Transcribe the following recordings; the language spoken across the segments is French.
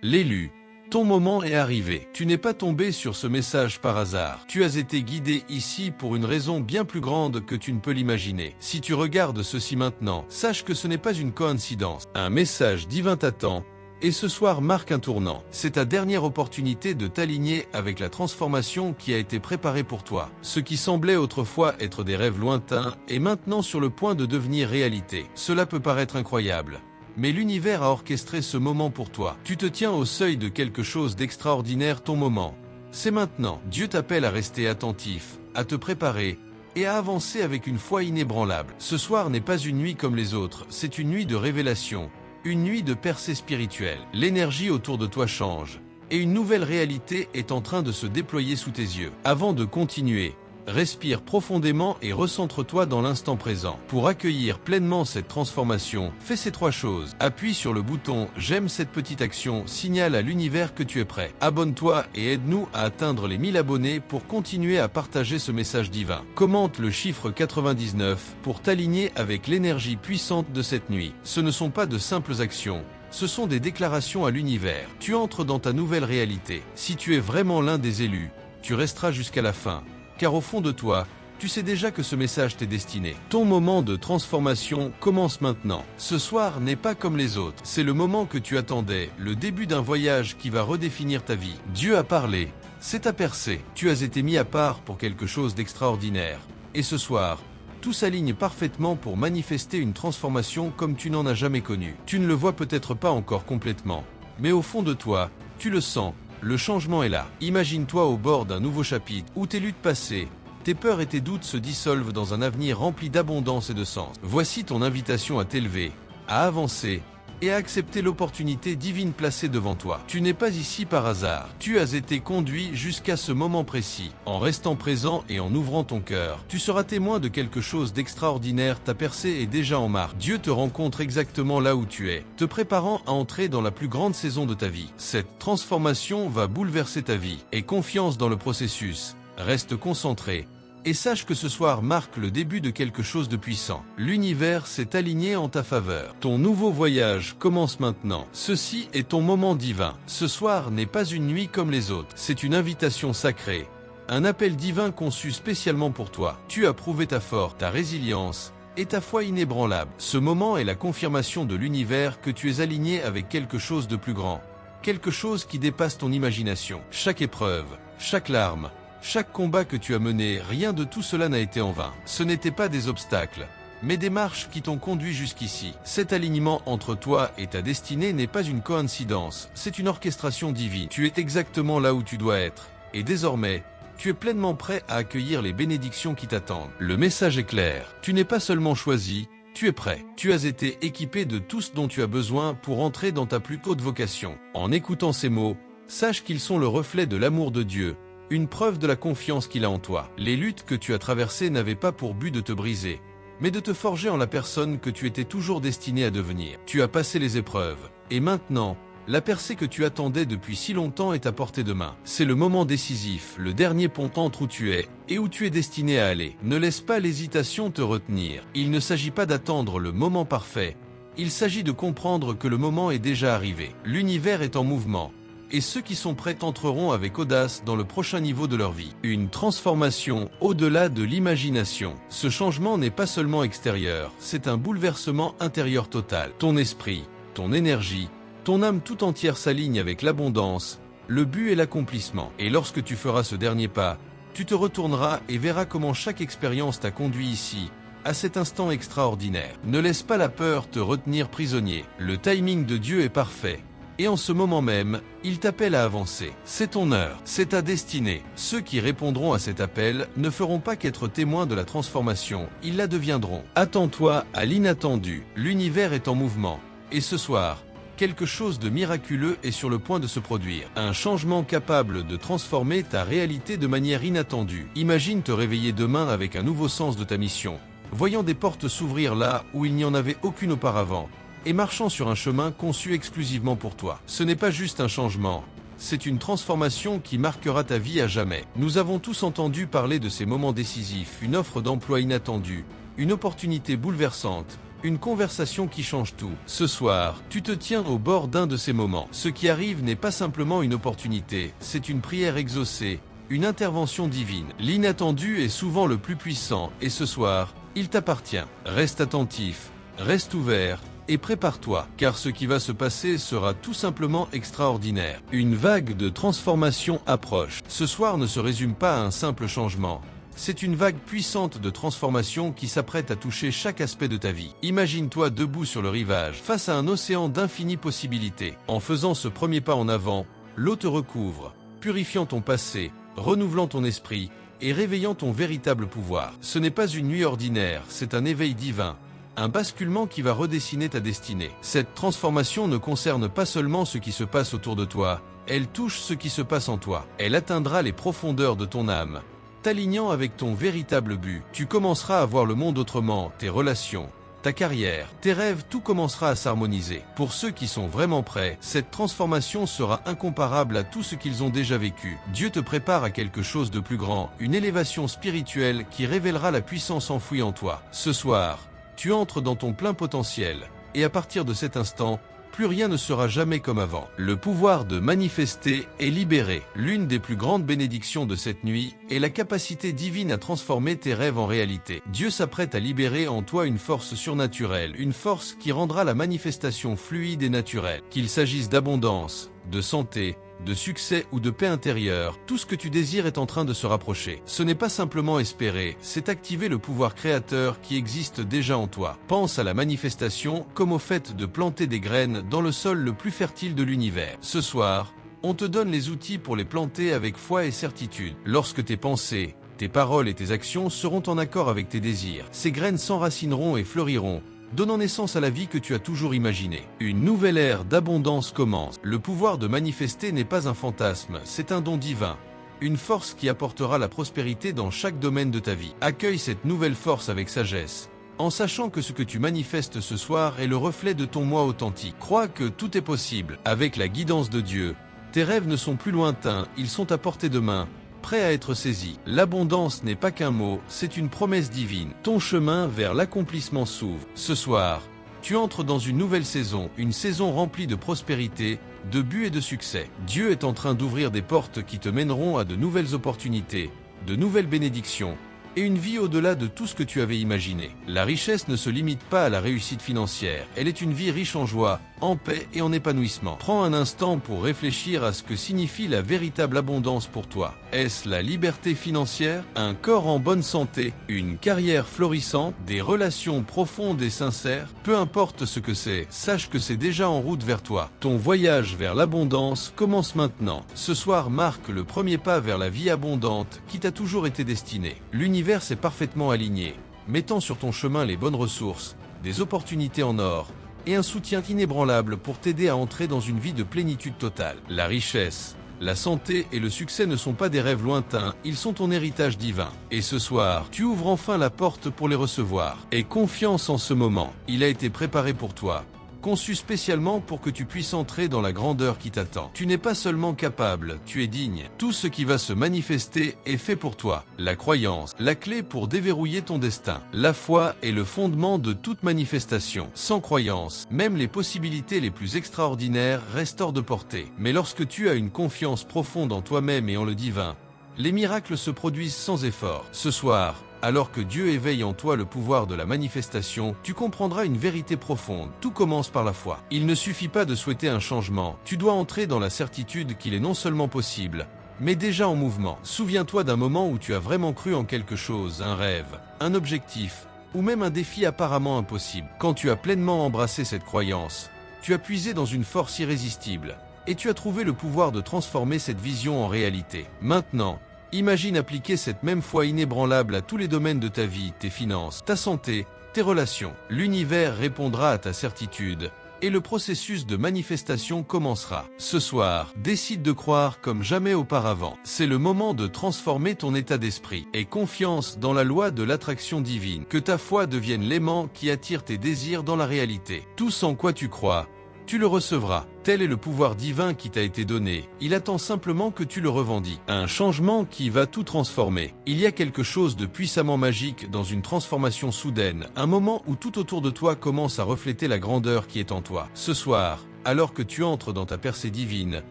L'élu. Ton moment est arrivé. Tu n'es pas tombé sur ce message par hasard. Tu as été guidé ici pour une raison bien plus grande que tu ne peux l'imaginer. Si tu regardes ceci maintenant, sache que ce n'est pas une coïncidence. Un message divin t'attend. Et ce soir marque un tournant. C'est ta dernière opportunité de t'aligner avec la transformation qui a été préparée pour toi. Ce qui semblait autrefois être des rêves lointains est maintenant sur le point de devenir réalité. Cela peut paraître incroyable. Mais l'univers a orchestré ce moment pour toi. Tu te tiens au seuil de quelque chose d'extraordinaire, ton moment. C'est maintenant. Dieu t'appelle à rester attentif, à te préparer et à avancer avec une foi inébranlable. Ce soir n'est pas une nuit comme les autres, c'est une nuit de révélation, une nuit de percée spirituelle. L'énergie autour de toi change et une nouvelle réalité est en train de se déployer sous tes yeux. Avant de continuer, respire profondément et recentre-toi dans l'instant présent. Pour accueillir pleinement cette transformation, fais ces 3 choses. Appuie sur le bouton « J'aime cette petite action », signale à l'univers que tu es prêt. Abonne-toi et aide-nous à atteindre les 1000 abonnés pour continuer à partager ce message divin. Commente le chiffre 99 pour t'aligner avec l'énergie puissante de cette nuit. Ce ne sont pas de simples actions. Ce sont des déclarations à l'univers. Tu entres dans ta nouvelle réalité. Si tu es vraiment l'un des élus, tu resteras jusqu'à la fin. Car au fond de toi, tu sais déjà que ce message t'est destiné. Ton moment de transformation commence maintenant. Ce soir n'est pas comme les autres. C'est le moment que tu attendais, le début d'un voyage qui va redéfinir ta vie. Dieu a parlé, c'est ta percée. Tu as été mis à part pour quelque chose d'extraordinaire. Et ce soir, tout s'aligne parfaitement pour manifester une transformation comme tu n'en as jamais connue. Tu ne le vois peut-être pas encore complètement, mais au fond de toi, tu le sens. Le changement est là. Imagine-toi au bord d'un nouveau chapitre où tes luttes passées, tes peurs et tes doutes se dissolvent dans un avenir rempli d'abondance et de sens. Voici ton invitation à t'élever, à avancer et à accepter l'opportunité divine placée devant toi. Tu n'es pas ici par hasard. Tu as été conduit jusqu'à ce moment précis. En restant présent et en ouvrant ton cœur, tu seras témoin de quelque chose d'extraordinaire. Ta percée est déjà en marche. Dieu te rencontre exactement là où tu es, te préparant à entrer dans la plus grande saison de ta vie. Cette transformation va bouleverser ta vie. Aie confiance dans le processus. Reste concentré. Et sache que ce soir marque le début de quelque chose de puissant. L'univers s'est aligné en ta faveur. Ton nouveau voyage commence maintenant. Ceci est ton moment divin. Ce soir n'est pas une nuit comme les autres. C'est une invitation sacrée. Un appel divin conçu spécialement pour toi. Tu as prouvé ta force, ta résilience et ta foi inébranlable. Ce moment est la confirmation de l'univers que tu es aligné avec quelque chose de plus grand. Quelque chose qui dépasse ton imagination. Chaque épreuve, chaque larme, chaque combat que tu as mené, rien de tout cela n'a été en vain. Ce n'étaient pas des obstacles, mais des marches qui t'ont conduit jusqu'ici. Cet alignement entre toi et ta destinée n'est pas une coïncidence, c'est une orchestration divine. Tu es exactement là où tu dois être. Et désormais, tu es pleinement prêt à accueillir les bénédictions qui t'attendent. Le message est clair. Tu n'es pas seulement choisi, tu es prêt. Tu as été équipé de tout ce dont tu as besoin pour entrer dans ta plus haute vocation. En écoutant ces mots, sache qu'ils sont le reflet de l'amour de Dieu. Une preuve de la confiance qu'il a en toi. Les luttes que tu as traversées n'avaient pas pour but de te briser, mais de te forger en la personne que tu étais toujours destiné à devenir. Tu as passé les épreuves, et maintenant, la percée que tu attendais depuis si longtemps est à portée de main. C'est le moment décisif, le dernier pont entre où tu es et où tu es destiné à aller. Ne laisse pas l'hésitation te retenir. Il ne s'agit pas d'attendre le moment parfait, il s'agit de comprendre que le moment est déjà arrivé. L'univers est en mouvement. Et ceux qui sont prêts entreront avec audace dans le prochain niveau de leur vie. Une transformation au-delà de l'imagination. Ce changement n'est pas seulement extérieur, c'est un bouleversement intérieur total. Ton esprit, ton énergie, ton âme tout entière s'aligne avec l'abondance, le but et l'accomplissement. Et lorsque tu feras ce dernier pas, tu te retourneras et verras comment chaque expérience t'a conduit ici, à cet instant extraordinaire. Ne laisse pas la peur te retenir prisonnier. Le timing de Dieu est parfait. Et en ce moment même, il t'appelle à avancer. C'est ton heure, c'est ta destinée. Ceux qui répondront à cet appel ne feront pas qu'être témoins de la transformation, ils la deviendront. Attends-toi à l'inattendu, l'univers est en mouvement. Et ce soir, quelque chose de miraculeux est sur le point de se produire. Un changement capable de transformer ta réalité de manière inattendue. Imagine te réveiller demain avec un nouveau sens de ta mission, voyant des portes s'ouvrir là où il n'y en avait aucune auparavant, et marchant sur un chemin conçu exclusivement pour toi. Ce n'est pas juste un changement, c'est une transformation qui marquera ta vie à jamais. Nous avons tous entendu parler de ces moments décisifs, une offre d'emploi inattendue, une opportunité bouleversante, une conversation qui change tout. Ce soir, tu te tiens au bord d'un de ces moments. Ce qui arrive n'est pas simplement une opportunité, c'est une prière exaucée, une intervention divine. L'inattendu est souvent le plus puissant, et ce soir, il t'appartient. Reste attentif, reste ouvert, et prépare-toi, car ce qui va se passer sera tout simplement extraordinaire. Une vague de transformation approche. Ce soir ne se résume pas à un simple changement. C'est une vague puissante de transformation qui s'apprête à toucher chaque aspect de ta vie. Imagine-toi debout sur le rivage, face à un océan d'infinies possibilités. En faisant ce premier pas en avant, l'eau te recouvre, purifiant ton passé, renouvelant ton esprit et réveillant ton véritable pouvoir. Ce n'est pas une nuit ordinaire, c'est un éveil divin. Un basculement qui va redessiner ta destinée. Cette transformation ne concerne pas seulement ce qui se passe autour de toi, elle touche ce qui se passe en toi. Elle atteindra les profondeurs de ton âme, t'alignant avec ton véritable but. Tu commenceras à voir le monde autrement, tes relations, ta carrière, tes rêves, tout commencera à s'harmoniser. Pour ceux qui sont vraiment prêts, cette transformation sera incomparable à tout ce qu'ils ont déjà vécu. Dieu te prépare à quelque chose de plus grand, une élévation spirituelle qui révélera la puissance enfouie en toi. Ce soir, tu entres dans ton plein potentiel, et à partir de cet instant, plus rien ne sera jamais comme avant. Le pouvoir de manifester est libéré. L'une des plus grandes bénédictions de cette nuit est la capacité divine à transformer tes rêves en réalité. Dieu s'apprête à libérer en toi une force surnaturelle, une force qui rendra la manifestation fluide et naturelle. Qu'il s'agisse d'abondance, de santé, de succès ou de paix intérieure, tout ce que tu désires est en train de se rapprocher. Ce n'est pas simplement espérer, c'est activer le pouvoir créateur qui existe déjà en toi. Pense à la manifestation comme au fait de planter des graines dans le sol le plus fertile de l'univers. Ce soir, on te donne les outils pour les planter avec foi et certitude. Lorsque tes pensées, tes paroles et tes actions seront en accord avec tes désirs, ces graines s'enracineront et fleuriront, donnant naissance à la vie que tu as toujours imaginée. Une nouvelle ère d'abondance commence. Le pouvoir de manifester n'est pas un fantasme, c'est un don divin. Une force qui apportera la prospérité dans chaque domaine de ta vie. Accueille cette nouvelle force avec sagesse, en sachant que ce que tu manifestes ce soir est le reflet de ton moi authentique. Crois que tout est possible. Avec la guidance de Dieu, tes rêves ne sont plus lointains, ils sont à portée de main, prêt à être saisi. L'abondance n'est pas qu'un mot, c'est une promesse divine. Ton chemin vers l'accomplissement s'ouvre. Ce soir, tu entres dans une nouvelle saison, une saison remplie de prospérité, de buts et de succès. Dieu est en train d'ouvrir des portes qui te mèneront à de nouvelles opportunités, de nouvelles bénédictions, et une vie au-delà de tout ce que tu avais imaginé. La richesse ne se limite pas à la réussite financière, elle est une vie riche en joie, en paix et en épanouissement. Prends un instant pour réfléchir à ce que signifie la véritable abondance pour toi. Est-ce la liberté financière, un corps en bonne santé, une carrière florissante, des relations profondes et sincères? Peu importe ce que c'est, sache que c'est déjà en route vers toi. Ton voyage vers l'abondance commence maintenant. Ce soir marque le premier pas vers la vie abondante qui t'a toujours été destinée. L'univers s'est parfaitement aligné, mettant sur ton chemin les bonnes ressources, des opportunités en or, et un soutien inébranlable pour t'aider à entrer dans une vie de plénitude totale. La richesse, la santé et le succès ne sont pas des rêves lointains, ils sont ton héritage divin. Et ce soir, tu ouvres enfin la porte pour les recevoir. Aie confiance en ce moment, il a été préparé pour toi, conçu spécialement pour que tu puisses entrer dans la grandeur qui t'attend. Tu n'es pas seulement capable, tu es digne. Tout ce qui va se manifester est fait pour toi. La croyance, la clé pour déverrouiller ton destin. La foi est le fondement de toute manifestation. Sans croyance, même les possibilités les plus extraordinaires restent hors de portée. Mais lorsque tu as une confiance profonde en toi-même et en le divin, les miracles se produisent sans effort. Ce soir, alors que Dieu éveille en toi le pouvoir de la manifestation, tu comprendras une vérité profonde. Tout commence par la foi. Il ne suffit pas de souhaiter un changement, tu dois entrer dans la certitude qu'il est non seulement possible, mais déjà en mouvement. Souviens-toi d'un moment où tu as vraiment cru en quelque chose, un rêve, un objectif, ou même un défi apparemment impossible. Quand tu as pleinement embrassé cette croyance, tu as puisé dans une force irrésistible, et tu as trouvé le pouvoir de transformer cette vision en réalité. Maintenant, imagine appliquer cette même foi inébranlable à tous les domaines de ta vie, tes finances, ta santé, tes relations. L'univers répondra à ta certitude, et le processus de manifestation commencera. Ce soir, décide de croire comme jamais auparavant. C'est le moment de transformer ton état d'esprit. Aie confiance dans la loi de l'attraction divine. Que ta foi devienne l'aimant qui attire tes désirs dans la réalité. Tout en quoi tu crois, tu le recevras. Tel est le pouvoir divin qui t'a été donné. Il attend simplement que tu le revendiques. Un changement qui va tout transformer. Il y a quelque chose de puissamment magique dans une transformation soudaine, un moment où tout autour de toi commence à refléter la grandeur qui est en toi. Ce soir, alors que tu entres dans ta percée divine,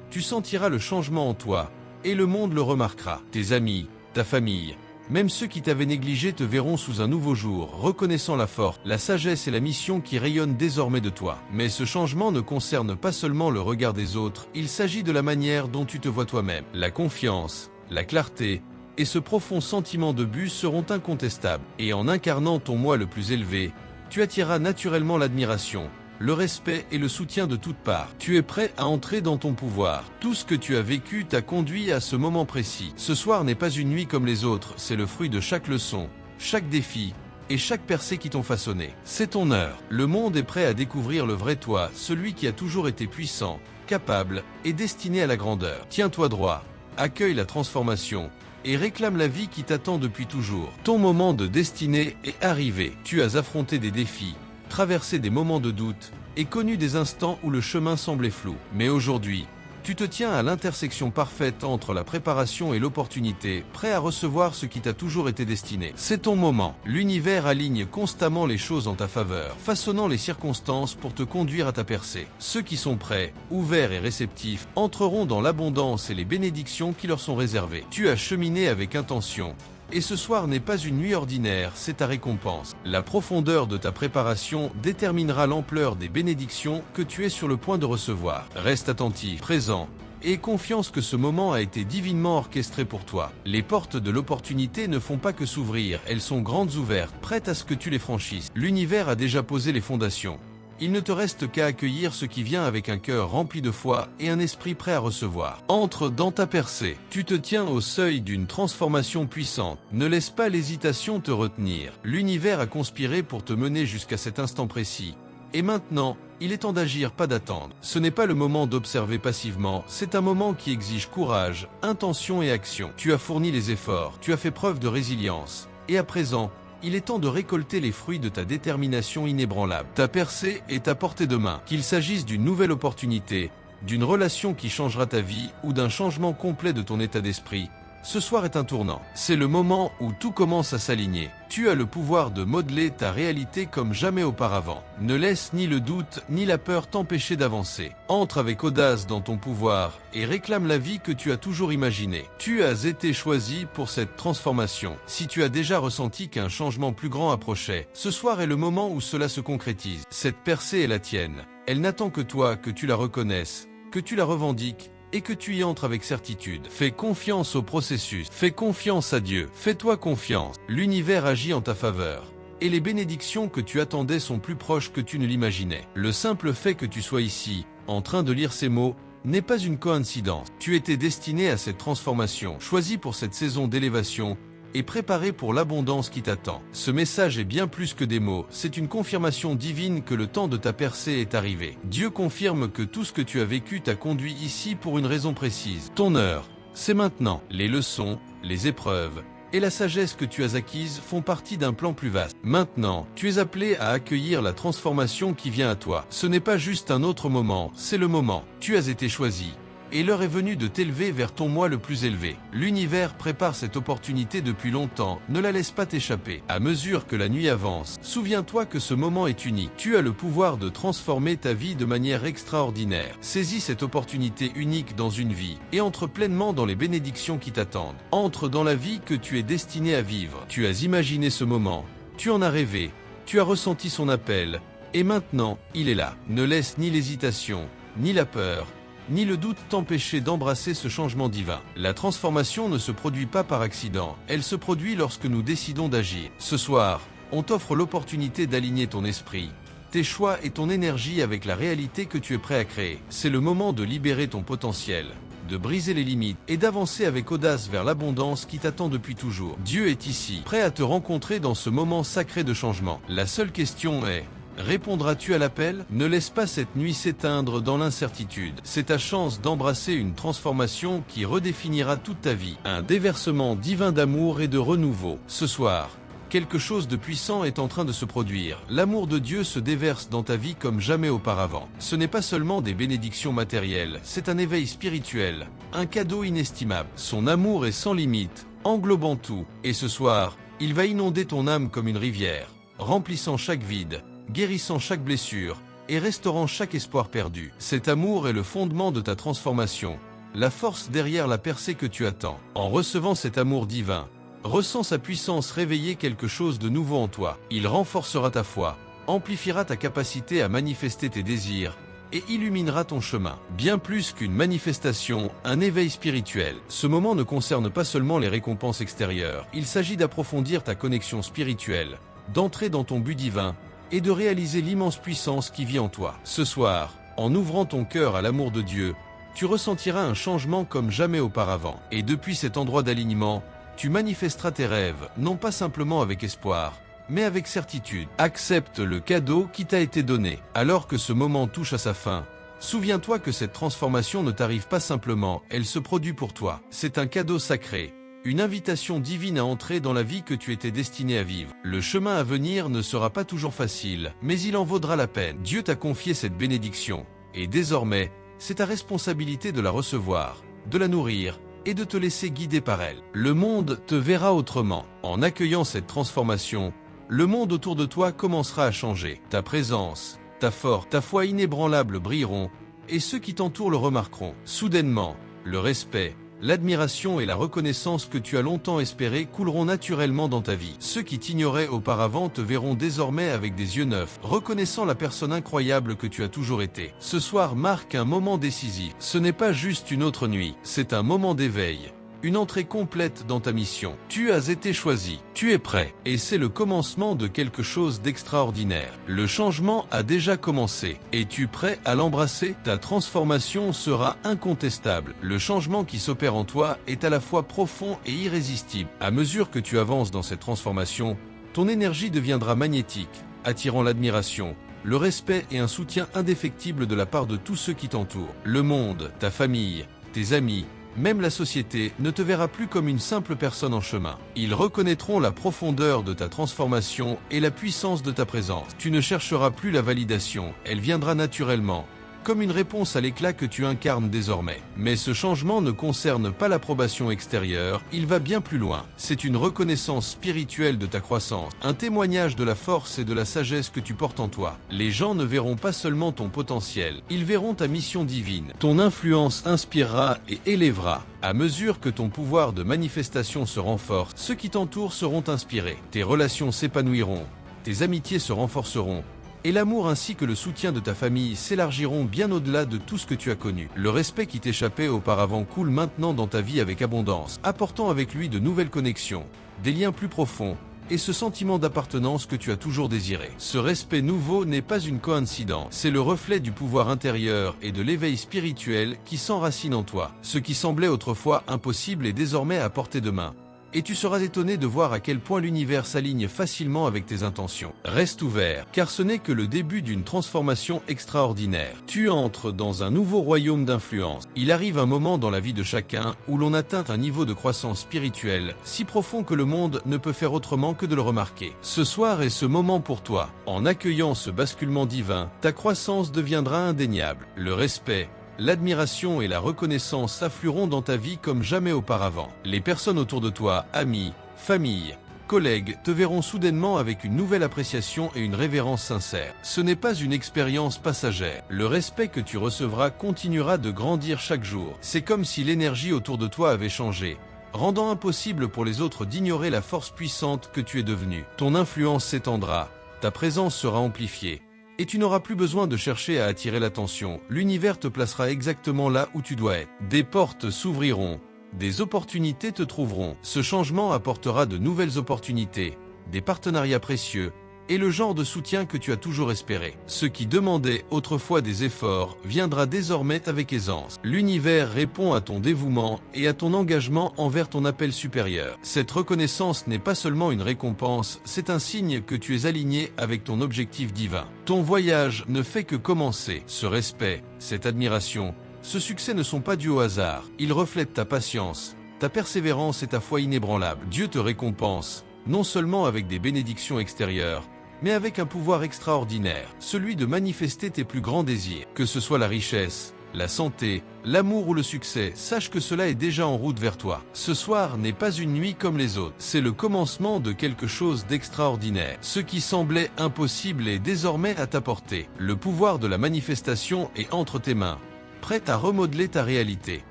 tu sentiras le changement en toi, et le monde le remarquera. Tes amis, ta famille, même ceux qui t'avaient négligé te verront sous un nouveau jour, reconnaissant la force, la sagesse et la mission qui rayonnent désormais de toi. Mais ce changement ne concerne pas seulement le regard des autres, il s'agit de la manière dont tu te vois toi-même. La confiance, la clarté et ce profond sentiment de but seront incontestables. Et en incarnant ton moi le plus élevé, tu attireras naturellement l'admiration, le respect et le soutien de toutes parts. Tu es prêt à entrer dans ton pouvoir. Tout ce que tu as vécu t'a conduit à ce moment précis. Ce soir n'est pas une nuit comme les autres, c'est le fruit de chaque leçon, chaque défi et chaque percée qui t'ont façonné. C'est ton heure. Le monde est prêt à découvrir le vrai toi, celui qui a toujours été puissant, capable et destiné à la grandeur. Tiens-toi droit, accueille la transformation et réclame la vie qui t'attend depuis toujours. Ton moment de destinée est arrivé. Tu as affronté des défis, traversé des moments de doute et connu des instants où le chemin semblait flou. Mais aujourd'hui, tu te tiens à l'intersection parfaite entre la préparation et l'opportunité, prêt à recevoir ce qui t'a toujours été destiné. C'est ton moment. L'univers aligne constamment les choses en ta faveur, façonnant les circonstances pour te conduire à ta percée. Ceux qui sont prêts, ouverts et réceptifs, entreront dans l'abondance et les bénédictions qui leur sont réservées. Tu as cheminé avec intention. Et ce soir n'est pas une nuit ordinaire, c'est ta récompense. La profondeur de ta préparation déterminera l'ampleur des bénédictions que tu es sur le point de recevoir. Reste attentif, présent, et confiance que ce moment a été divinement orchestré pour toi. Les portes de l'opportunité ne font pas que s'ouvrir, elles sont grandes ouvertes, prêtes à ce que tu les franchisses. L'univers a déjà posé les fondations. Il ne te reste qu'à accueillir ce qui vient avec un cœur rempli de foi et un esprit prêt à recevoir. Entre dans ta percée. Tu te tiens au seuil d'une transformation puissante. Ne laisse pas l'hésitation te retenir. L'univers a conspiré pour te mener jusqu'à cet instant précis. Et maintenant, il est temps d'agir, pas d'attendre. Ce n'est pas le moment d'observer passivement, c'est un moment qui exige courage, intention et action. Tu as fourni les efforts, tu as fait preuve de résilience. Et à présent, il est temps de récolter les fruits de ta détermination inébranlable. Ta percée est à portée de main. Qu'il s'agisse d'une nouvelle opportunité, d'une relation qui changera ta vie ou d'un changement complet de ton état d'esprit, ce soir est un tournant. C'est le moment où tout commence à s'aligner. Tu as le pouvoir de modeler ta réalité comme jamais auparavant. Ne laisse ni le doute ni la peur t'empêcher d'avancer. Entre avec audace dans ton pouvoir et réclame la vie que tu as toujours imaginée. Tu as été choisi pour cette transformation. Si tu as déjà ressenti qu'un changement plus grand approchait, ce soir est le moment où cela se concrétise. Cette percée est la tienne. Elle n'attend que toi, que tu la reconnaisses, que tu la revendiques, et que tu y entres avec certitude. Fais confiance au processus, fais confiance à Dieu, fais-toi confiance. L'univers agit en ta faveur. Et les bénédictions que tu attendais sont plus proches que tu ne l'imaginais. Le simple fait que tu sois ici, en train de lire ces mots, n'est pas une coïncidence. Tu étais destiné à cette transformation, choisi pour cette saison d'élévation, et préparé pour l'abondance qui t'attend. Ce message est bien plus que des mots, c'est une confirmation divine que le temps de ta percée est arrivé. Dieu confirme que tout ce que tu as vécu t'a conduit ici pour une raison précise. Ton heure, c'est maintenant. Les leçons, les épreuves et la sagesse que tu as acquise font partie d'un plan plus vaste. Maintenant, tu es appelé à accueillir la transformation qui vient à toi. Ce n'est pas juste un autre moment, c'est le moment. Tu as été choisi. Et l'heure est venue de t'élever vers ton moi le plus élevé. L'univers prépare cette opportunité depuis longtemps, ne la laisse pas t'échapper. À mesure que la nuit avance, souviens-toi que ce moment est unique. Tu as le pouvoir de transformer ta vie de manière extraordinaire. Saisis cette opportunité unique dans une vie et entre pleinement dans les bénédictions qui t'attendent. Entre dans la vie que tu es destiné à vivre. Tu as imaginé ce moment, tu en as rêvé, tu as ressenti son appel, et maintenant, il est là. Ne laisse ni l'hésitation, ni la peur, ni le doute t'empêcher d'embrasser ce changement divin. La transformation ne se produit pas par accident, elle se produit lorsque nous décidons d'agir. Ce soir, on t'offre l'opportunité d'aligner ton esprit, tes choix et ton énergie avec la réalité que tu es prêt à créer. C'est le moment de libérer ton potentiel, de briser les limites et d'avancer avec audace vers l'abondance qui t'attend depuis toujours. Dieu est ici, prêt à te rencontrer dans ce moment sacré de changement. La seule question est: répondras-tu à l'appel? Ne laisse pas cette nuit s'éteindre dans l'incertitude. C'est ta chance d'embrasser une transformation qui redéfinira toute ta vie. Un déversement divin d'amour et de renouveau. Ce soir, Quelque chose de puissant est en train de se produire. L'amour de Dieu se déverse dans ta vie comme jamais auparavant. Ce n'est pas seulement des bénédictions matérielles, c'est un éveil spirituel, un cadeau inestimable. Son amour est sans limite, englobant tout. Et ce soir, il va inonder ton âme comme une rivière, remplissant chaque vide, guérissant chaque blessure et restaurant chaque espoir perdu. Cet amour est le fondement de ta transformation, la force derrière la percée que tu attends. En recevant cet amour divin, ressens sa puissance réveiller quelque chose de nouveau en toi. Il renforcera ta foi, amplifiera ta capacité à manifester tes désirs et illuminera ton chemin. Bien plus qu'une manifestation, un éveil spirituel. Ce moment ne concerne pas seulement les récompenses extérieures. Il s'agit d'approfondir ta connexion spirituelle, d'entrer dans ton but divin et de réaliser l'immense puissance qui vit en toi. Ce soir, en ouvrant ton cœur à l'amour de Dieu, tu ressentiras un changement comme jamais auparavant. Et depuis cet endroit d'alignement, tu manifesteras tes rêves, non pas simplement avec espoir, mais avec certitude. Accepte le cadeau qui t'a été donné. Alors que ce moment touche à sa fin, souviens-toi que cette transformation ne t'arrive pas simplement, elle se produit pour toi. C'est un cadeau sacré, une invitation divine à entrer dans la vie que tu étais destiné à vivre. Le chemin à venir ne sera pas toujours facile, mais il en vaudra la peine. Dieu t'a confié cette bénédiction, et désormais, c'est ta responsabilité de la recevoir, de la nourrir, et de te laisser guider par elle. Le monde te verra autrement. En accueillant cette transformation, le monde autour de toi commencera à changer. Ta présence, ta force, ta foi inébranlable brilleront, et ceux qui t'entourent le remarqueront. Soudainement, le respect, l'admiration et la reconnaissance que tu as longtemps espéré couleront naturellement dans ta vie. Ceux qui t'ignoraient auparavant te verront désormais avec des yeux neufs, reconnaissant la personne incroyable que tu as toujours été. Ce soir marque un moment décisif. Ce n'est pas juste une autre nuit, c'est un moment d'éveil. Une entrée complète dans ta mission. Tu as été choisi, tu es prêt, et c'est le commencement de quelque chose d'extraordinaire. Le changement a déjà commencé. Es-tu prêt à l'embrasser? Ta transformation sera incontestable. Le changement qui s'opère en toi est à la fois profond et irrésistible. À mesure que tu avances dans cette transformation, ton énergie deviendra magnétique, attirant l'admiration, le respect et un soutien indéfectible de la part de tous ceux qui t'entourent. Le monde, ta famille, tes amis, même la société ne te verra plus comme une simple personne en chemin. Ils reconnaîtront la profondeur de ta transformation et la puissance de ta présence. Tu ne chercheras plus la validation, elle viendra naturellement, comme une réponse à l'éclat que tu incarnes désormais. Mais ce changement ne concerne pas l'approbation extérieure, il va bien plus loin. C'est une reconnaissance spirituelle de ta croissance, un témoignage de la force et de la sagesse que tu portes en toi. Les gens ne verront pas seulement ton potentiel, ils verront ta mission divine. Ton influence inspirera et élèvera. À mesure que ton pouvoir de manifestation se renforce, ceux qui t'entourent seront inspirés. Tes relations s'épanouiront, tes amitiés se renforceront, et l'amour ainsi que le soutien de ta famille s'élargiront bien au-delà de tout ce que tu as connu. Le respect qui t'échappait auparavant coule maintenant dans ta vie avec abondance, apportant avec lui de nouvelles connexions, des liens plus profonds, et ce sentiment d'appartenance que tu as toujours désiré. Ce respect nouveau n'est pas une coïncidence, c'est le reflet du pouvoir intérieur et de l'éveil spirituel qui s'enracine en toi. Ce qui semblait autrefois impossible est désormais à portée de main. Et tu seras étonné de voir à quel point l'univers s'aligne facilement avec tes intentions. Reste ouvert, car ce n'est que le début d'une transformation extraordinaire. Tu entres dans un nouveau royaume d'influence. Il arrive un moment dans la vie de chacun où l'on atteint un niveau de croissance spirituelle si profond que le monde ne peut faire autrement que de le remarquer. Ce soir est ce moment pour toi. En accueillant ce basculement divin, ta croissance deviendra indéniable. Le respect, l'admiration et la reconnaissance afflueront dans ta vie comme jamais auparavant. Les personnes autour de toi, amis, famille, collègues, te verront soudainement avec une nouvelle appréciation et une révérence sincère. Ce n'est pas une expérience passagère. Le respect que tu recevras continuera de grandir chaque jour. C'est comme si l'énergie autour de toi avait changé, rendant impossible pour les autres d'ignorer la force puissante que tu es devenu. Ton influence s'étendra, ta présence sera amplifiée, et tu n'auras plus besoin de chercher à attirer l'attention. L'univers te placera exactement là où tu dois être. Des portes s'ouvriront, des opportunités te trouveront. Ce changement apportera de nouvelles opportunités, des partenariats précieux, et le genre de soutien que tu as toujours espéré. Ce qui demandait autrefois des efforts viendra désormais avec aisance. L'univers répond à ton dévouement et à ton engagement envers ton appel supérieur. Cette reconnaissance n'est pas seulement une récompense, c'est un signe que tu es aligné avec ton objectif divin. Ton voyage ne fait que commencer. Ce respect, cette admiration, ce succès ne sont pas dus au hasard. Ils reflètent ta patience, ta persévérance et ta foi inébranlable. Dieu te récompense, non seulement avec des bénédictions extérieures, mais avec un pouvoir extraordinaire, celui de manifester tes plus grands désirs, que ce soit la richesse, la santé, l'amour ou le succès. Sache que cela est déjà en route vers toi. Ce soir n'est pas une nuit comme les autres, c'est le commencement de quelque chose d'extraordinaire. Ce qui semblait impossible est désormais à ta portée. Le pouvoir de la manifestation est entre tes mains, prête à remodeler ta réalité.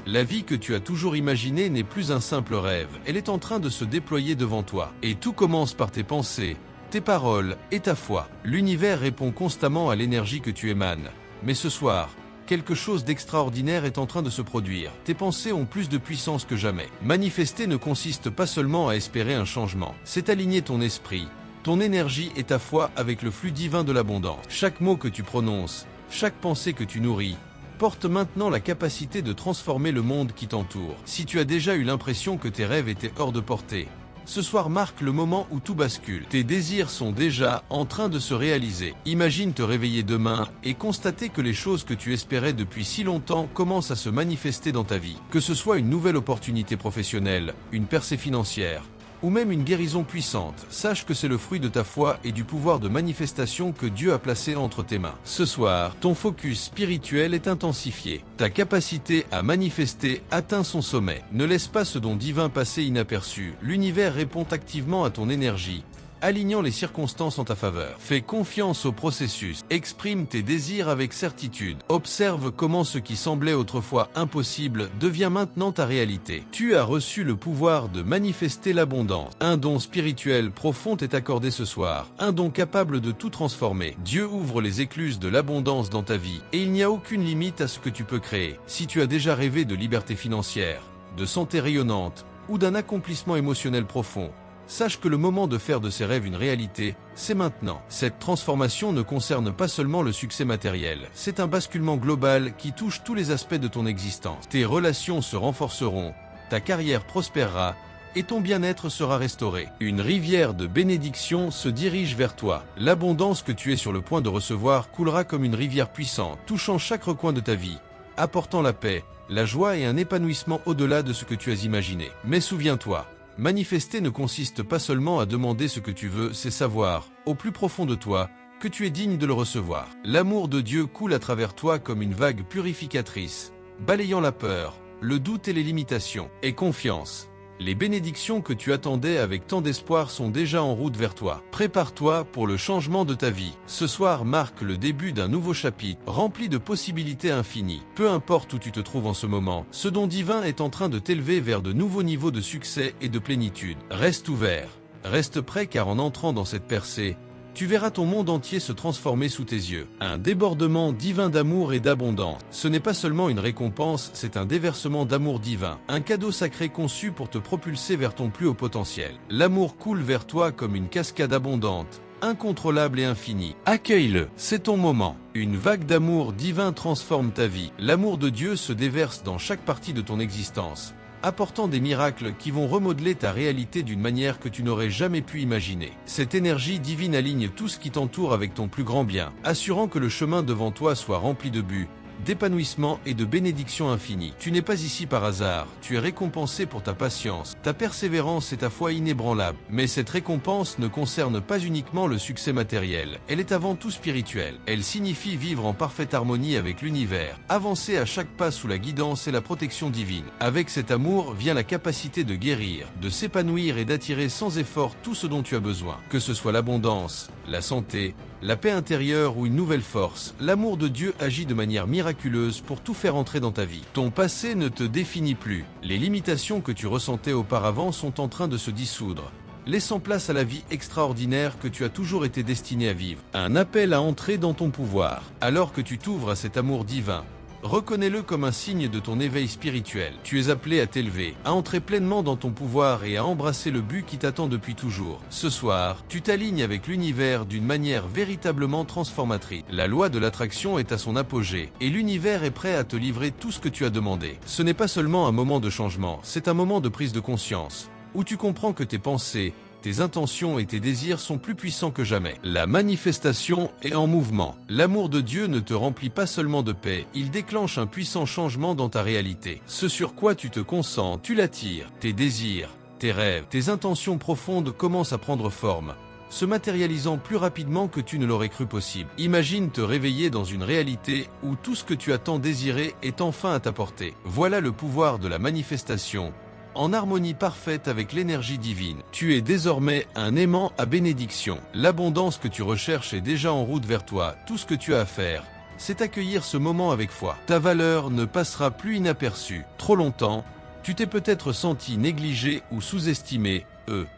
La vie que tu as toujours imaginée n'est plus un simple rêve, elle est en train de se déployer devant toi. Et tout commence par tes pensées, tes paroles et ta foi. L'univers répond constamment à l'énergie que tu émanes. Mais ce soir, quelque chose d'extraordinaire est en train de se produire. Tes pensées ont plus de puissance que jamais. Manifester ne consiste pas seulement à espérer un changement, c'est aligner ton esprit, ton énergie et ta foi avec le flux divin de l'abondance. Chaque mot que tu prononces, chaque pensée que tu nourris, porte maintenant la capacité de transformer le monde qui t'entoure. Si tu as déjà eu l'impression que tes rêves étaient hors de portée, ce soir marque le moment où tout bascule. Tes désirs sont déjà en train de se réaliser. Imagine te réveiller demain et constater que les choses que tu espérais depuis si longtemps commencent à se manifester dans ta vie. Que ce soit une nouvelle opportunité professionnelle, une percée financière, ou même une guérison puissante, sache que c'est le fruit de ta foi et du pouvoir de manifestation que Dieu a placé entre tes mains. Ce soir, ton focus spirituel est intensifié. Ta capacité à manifester atteint son sommet. Ne laisse pas ce don divin passer inaperçu. L'univers répond activement à ton énergie, alignant les circonstances en ta faveur. Fais confiance au processus, exprime tes désirs avec certitude. Observe comment ce qui semblait autrefois impossible devient maintenant ta réalité. Tu as reçu le pouvoir de manifester l'abondance. Un don spirituel profond est accordé ce soir, un don capable de tout transformer. Dieu ouvre les écluses de l'abondance dans ta vie, et il n'y a aucune limite à ce que tu peux créer. Si tu as déjà rêvé de liberté financière, de santé rayonnante, ou d'un accomplissement émotionnel profond, sache que le moment de faire de ces rêves une réalité, c'est maintenant. Cette transformation ne concerne pas seulement le succès matériel, c'est un basculement global qui touche tous les aspects de ton existence. Tes relations se renforceront, ta carrière prospérera, et ton bien-être sera restauré. Une rivière de bénédiction se dirige vers toi. L'abondance que tu es sur le point de recevoir coulera comme une rivière puissante, touchant chaque recoin de ta vie, apportant la paix, la joie et un épanouissement au-delà de ce que tu as imaginé. Mais souviens-toi, manifester ne consiste pas seulement à demander ce que tu veux, c'est savoir, au plus profond de toi, que tu es digne de le recevoir. L'amour de Dieu coule à travers toi comme une vague purificatrice, balayant la peur, le doute et les limitations. Et confiance. Les bénédictions que tu attendais avec tant d'espoir sont déjà en route vers toi. Prépare-toi pour le changement de ta vie. Ce soir marque le début d'un nouveau chapitre, rempli de possibilités infinies. Peu importe où tu te trouves en ce moment, ce don divin est en train de t'élever vers de nouveaux niveaux de succès et de plénitude. Reste ouvert, reste prêt car en entrant dans cette percée, tu verras ton monde entier se transformer sous tes yeux. Un débordement divin d'amour et d'abondance. Ce n'est pas seulement une récompense, c'est un déversement d'amour divin. Un cadeau sacré conçu pour te propulser vers ton plus haut potentiel. L'amour coule vers toi comme une cascade abondante, incontrôlable et infinie. Accueille-le, c'est ton moment. Une vague d'amour divin transforme ta vie. L'amour de Dieu se déverse dans chaque partie de ton existence, apportant des miracles qui vont remodeler ta réalité d'une manière que tu n'aurais jamais pu imaginer. Cette énergie divine aligne tout ce qui t'entoure avec ton plus grand bien, assurant que le chemin devant toi soit rempli de buts, d'épanouissement et de bénédictions infinies. Tu n'es pas ici par hasard, tu es récompensé pour ta patience, ta persévérance et ta foi inébranlable. Mais cette récompense ne concerne pas uniquement le succès matériel, elle est avant tout spirituelle. Elle signifie vivre en parfaite harmonie avec l'univers, avancer à chaque pas sous la guidance et la protection divine. Avec cet amour vient la capacité de guérir, de s'épanouir et d'attirer sans effort tout ce dont tu as besoin. Que ce soit l'abondance, la santé, la paix intérieure ou une nouvelle force, l'amour de Dieu agit de manière miraculeuse pour tout faire entrer dans ta vie. Ton passé ne te définit plus. Les limitations que tu ressentais auparavant sont en train de se dissoudre, laissant place à la vie extraordinaire que tu as toujours été destiné à vivre. Un appel à entrer dans ton pouvoir. Alors que tu t'ouvres à cet amour divin, reconnais-le comme un signe de ton éveil spirituel. Tu es appelé à t'élever, à entrer pleinement dans ton pouvoir et à embrasser le but qui t'attend depuis toujours. Ce soir, tu t'alignes avec l'univers d'une manière véritablement transformatrice. La loi de l'attraction est à son apogée et l'univers est prêt à te livrer tout ce que tu as demandé. Ce n'est pas seulement un moment de changement, c'est un moment de prise de conscience, où tu comprends que tes pensées, tes intentions et tes désirs sont plus puissants que jamais. La manifestation est en mouvement. L'amour de Dieu ne te remplit pas seulement de paix, il déclenche un puissant changement dans ta réalité. Ce sur quoi tu te concentres, tu l'attires. Tes désirs, tes rêves, tes intentions profondes commencent à prendre forme, se matérialisant plus rapidement que tu ne l'aurais cru possible. Imagine te réveiller dans une réalité où tout ce que tu as tant désiré est enfin à ta portée. Voilà le pouvoir de la manifestation, en harmonie parfaite avec l'énergie divine. Tu es désormais un aimant à bénédiction. L'abondance que tu recherches est déjà en route vers toi. Tout ce que tu as à faire, c'est accueillir ce moment avec foi. Ta valeur ne passera plus inaperçue. Trop longtemps, tu t'es peut-être senti négligé ou sous-estimé,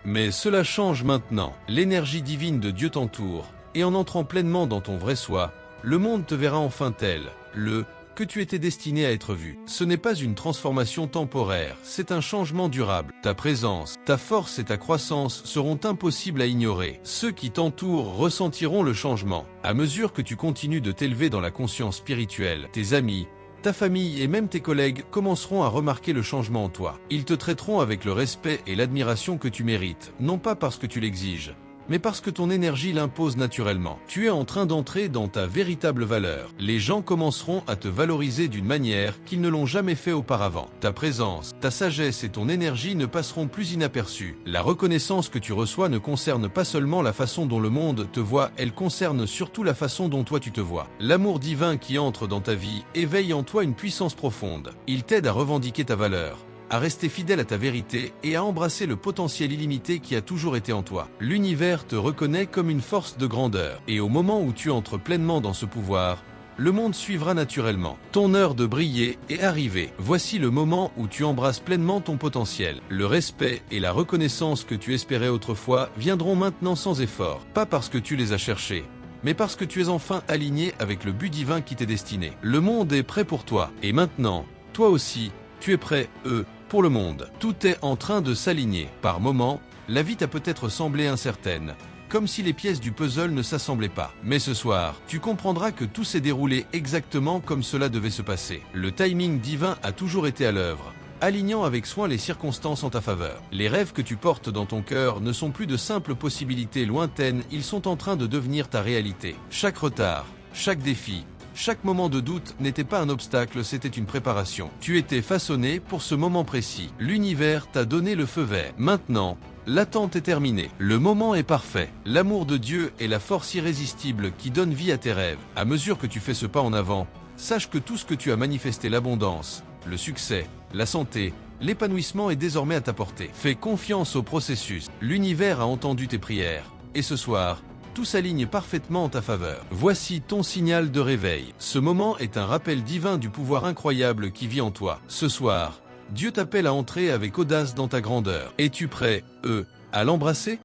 mais cela change maintenant. L'énergie divine de Dieu t'entoure, et en entrant pleinement dans ton vrai soi, le monde te verra enfin tel, que tu étais destiné à être vu. Ce n'est pas une transformation temporaire, c'est un changement durable. Ta présence, ta force et ta croissance seront impossibles à ignorer. Ceux qui t'entourent ressentiront le changement. À mesure que tu continues de t'élever dans la conscience spirituelle, tes amis, ta famille et même tes collègues commenceront à remarquer le changement en toi. Ils te traiteront avec le respect et l'admiration que tu mérites, non pas parce que tu l'exiges, mais parce que ton énergie l'impose naturellement. Tu es en train d'entrer dans ta véritable valeur. Les gens commenceront à te valoriser d'une manière qu'ils ne l'ont jamais fait auparavant. Ta présence, ta sagesse et ton énergie ne passeront plus inaperçues. La reconnaissance que tu reçois ne concerne pas seulement la façon dont le monde te voit, elle concerne surtout la façon dont toi tu te vois. L'amour divin qui entre dans ta vie éveille en toi une puissance profonde. Il t'aide à revendiquer ta valeur, à rester fidèle à ta vérité et à embrasser le potentiel illimité qui a toujours été en toi. L'univers te reconnaît comme une force de grandeur, et au moment où tu entres pleinement dans ce pouvoir, le monde suivra naturellement. Ton heure de briller est arrivée. Voici le moment où tu embrasses pleinement ton potentiel. Le respect et la reconnaissance que tu espérais autrefois viendront maintenant sans effort, pas parce que tu les as cherchés, mais parce que tu es enfin aligné avec le but divin qui t'est destiné. Le monde est prêt pour toi, et maintenant, toi aussi, tu es prêt, pour le monde. Tout est en train de s'aligner. Par moments, la vie t'a peut-être semblé incertaine, comme si les pièces du puzzle ne s'assemblaient pas. Mais ce soir, tu comprendras que tout s'est déroulé exactement comme cela devait se passer. Le timing divin a toujours été à l'œuvre, alignant avec soin les circonstances en ta faveur. Les rêves que tu portes dans ton cœur ne sont plus de simples possibilités lointaines, ils sont en train de devenir ta réalité. Chaque retard, chaque défi, chaque moment de doute n'était pas un obstacle, c'était une préparation. Tu étais façonné pour ce moment précis. L'univers t'a donné le feu vert. Maintenant, l'attente est terminée. Le moment est parfait. L'amour de Dieu est la force irrésistible qui donne vie à tes rêves. À mesure que tu fais ce pas en avant, sache que tout ce que tu as manifesté, l'abondance, le succès, la santé, l'épanouissement est désormais à ta portée. Fais confiance au processus. L'univers a entendu tes prières. Et ce soir, tout s'aligne parfaitement en ta faveur. Voici ton signal de réveil. Ce moment est un rappel divin du pouvoir incroyable qui vit en toi. Ce soir, Dieu t'appelle à entrer avec audace dans ta grandeur. Es-tu prêt, à l'embrasser ?